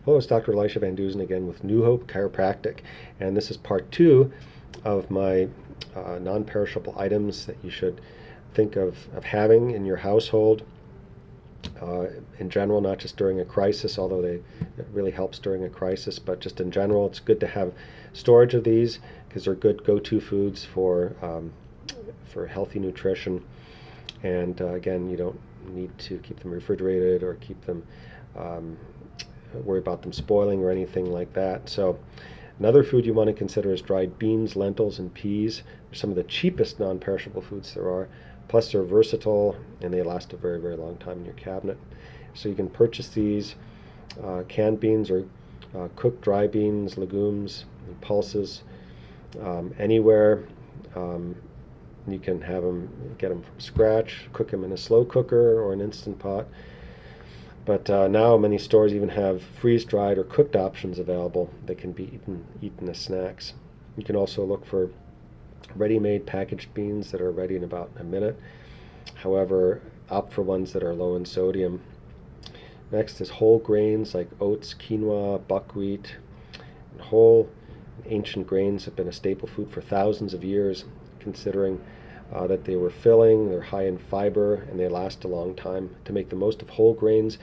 Hello, it's Dr. Elisha Van Duzen again with New Hope Chiropractic, and this is part 2 of my non-perishable items that you should think of having in your household in general, not just during a crisis, although it really helps during a crisis, but just in general, it's good to have storage of these because they're good go-to foods for healthy nutrition. And again, you don't need to keep them refrigerated or keep them worry about them spoiling or anything like that. So another food you want to consider is dried beans, lentils, and peas. They're some of the cheapest non-perishable foods there are. Plus they're versatile and they last a very, very long time in your cabinet. So you can purchase these canned beans or cooked dry beans, legumes, and pulses anywhere. You can get them from scratch, cook them in a slow cooker or an Instant Pot. But now many stores even have freeze-dried or cooked options available that can be eaten as snacks. You can also look for ready-made packaged beans that are ready in about a minute. However, opt for ones that are low in sodium. Next is whole grains like oats, quinoa, buckwheat. Whole ancient grains have been a staple food for thousands of years, considering that they were filling, they're high in fiber, and they last a long time. To make the most of whole grains,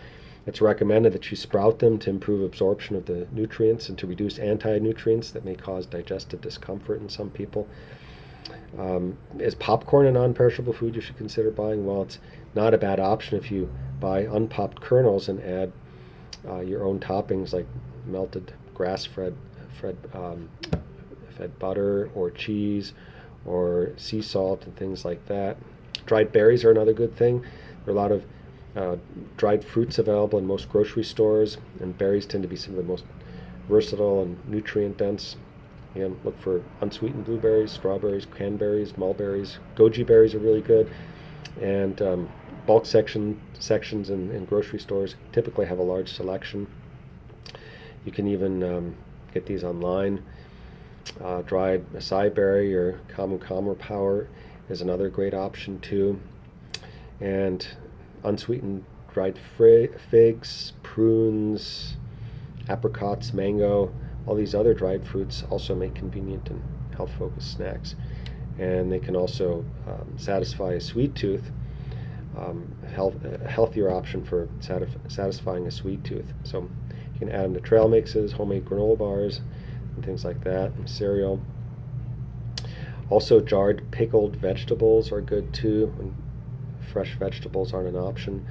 it's recommended that you sprout them to improve absorption of the nutrients and to reduce anti-nutrients that may cause digestive discomfort in some people. Is popcorn a non-perishable food you should consider buying? Well, it's not a bad option if you buy unpopped kernels and add your own toppings like melted grass-fed fed butter or cheese or sea salt and things like that. Dried berries are another good thing. There are a lot of dried fruits available in most grocery stores, and berries tend to be some of the most versatile and nutrient dense. And look for unsweetened blueberries, strawberries, cranberries, mulberries. Goji berries are really good. And bulk sections in grocery stores typically have a large selection. You can even get these online. Dried acai berry or common power is another great option too. And unsweetened dried figs, prunes, apricots, mango, all these other dried fruits also make convenient and health-focused snacks. And they can also satisfy a sweet tooth, a healthier option for satisfying a sweet tooth. So you can add them to trail mixes, homemade granola bars, and things like that, and cereal. Also, jarred pickled vegetables are good too, when fresh vegetables aren't an option.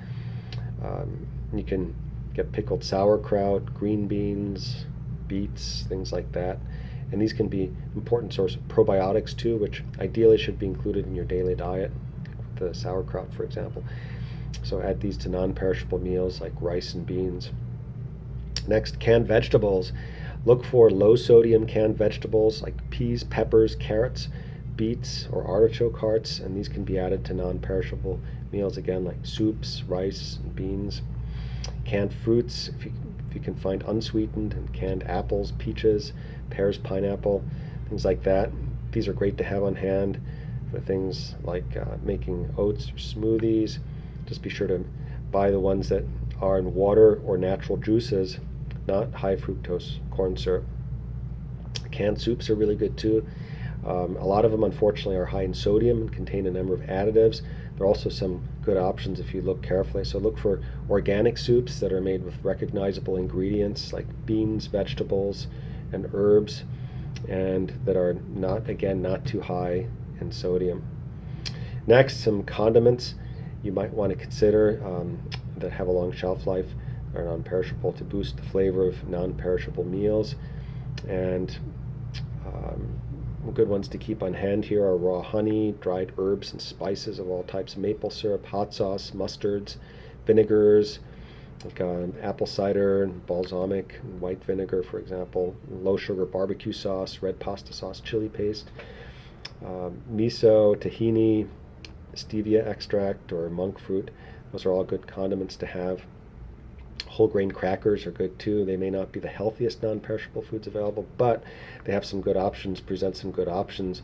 You can get pickled sauerkraut, green beans, beets, things like that. And these can be an important source of probiotics too, which ideally should be included in your daily diet, the sauerkraut, for example. So add these to non-perishable meals like rice and beans. Next, canned vegetables. Look for low-sodium canned vegetables like peas, peppers, carrots, beets, or artichoke hearts, and these can be added to non-perishable meals again like soups, rice, and beans. Canned fruits, if you can find unsweetened, and canned apples, peaches, pears, pineapple, things like that. These are great to have on hand for things like making oats or smoothies. Just be sure to buy the ones that are in water or natural juices, not high fructose corn syrup. Canned soups are really good too. A lot of them, unfortunately, are high in sodium and contain a number of additives. There are also some good options if you look carefully. So look for organic soups that are made with recognizable ingredients like beans, vegetables, and herbs, and that are not too high in sodium. Next, some condiments you might want to consider that have a long shelf life, are non-perishable, to boost the flavor of non-perishable meals. And good ones to keep on hand here are raw honey, dried herbs and spices of all types, maple syrup, hot sauce, mustards, vinegars, like apple cider, balsamic, white vinegar, for example, low sugar barbecue sauce, red pasta sauce, chili paste, miso, tahini, stevia extract, or monk fruit. Those are all good condiments to have. Whole grain crackers are good too. They may not be the healthiest non-perishable foods available, but they have some good options, present some good options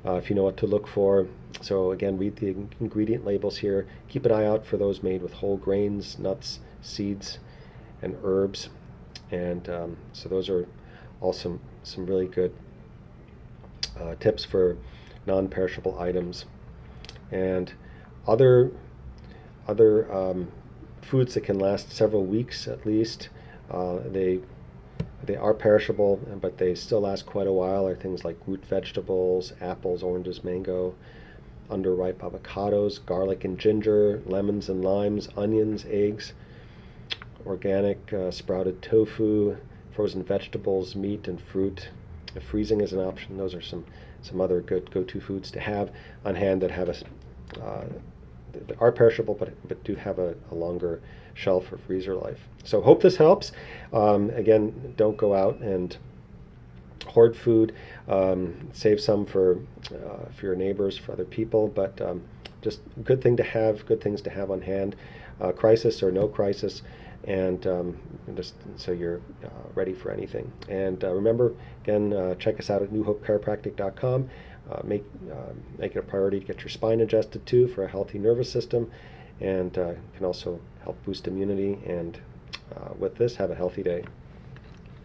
if you know what to look for. So again, read the ingredient labels here. Keep an eye out for those made with whole grains, nuts, seeds, and herbs. And so those are all some really good tips for non-perishable items. And other foods that can last several weeks at least, they are perishable, but they still last quite a while, are things like root vegetables, apples, oranges, mango, underripe avocados, garlic and ginger, lemons and limes, onions, eggs, organic sprouted tofu, frozen vegetables, meat, and fruit. If freezing is an option, those are some other good go-to foods to have on hand that have that are perishable, but do have a longer shelf or freezer life. So hope this helps. Again, don't go out and hoard food. Save some for your neighbors, for other people, but just good things to have on hand, crisis or no crisis, and just so you're ready for anything. And remember, again, check us out at newhopechiropractic.com. Make it a priority to get your spine adjusted too for a healthy nervous system, and can also help boost immunity. And with this, have a healthy day.